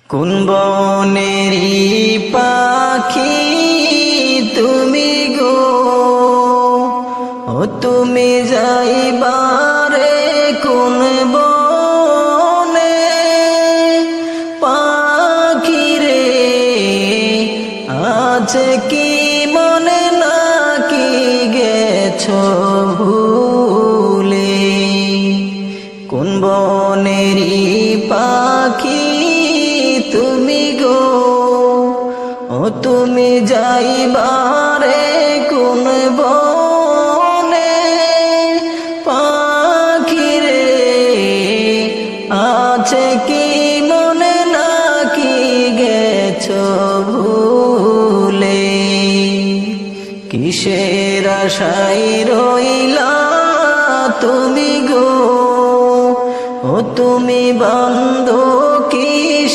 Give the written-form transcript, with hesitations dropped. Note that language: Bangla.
কোন বনেরি পাখি তুমি গো, ও তুমি যাইবারে কোন বনে? পাখি রে আছে কি মনে নাকি গেছো ভুলে? কোন বনেরি পাখি তুমি গো, ও তুমি যাইবারে কোন বনে? পাখি রে আছে কি মনে নাকি গেছো ভুলে? কিসের আশায় রইলা তুমি গো, ও তুমি বন্ধু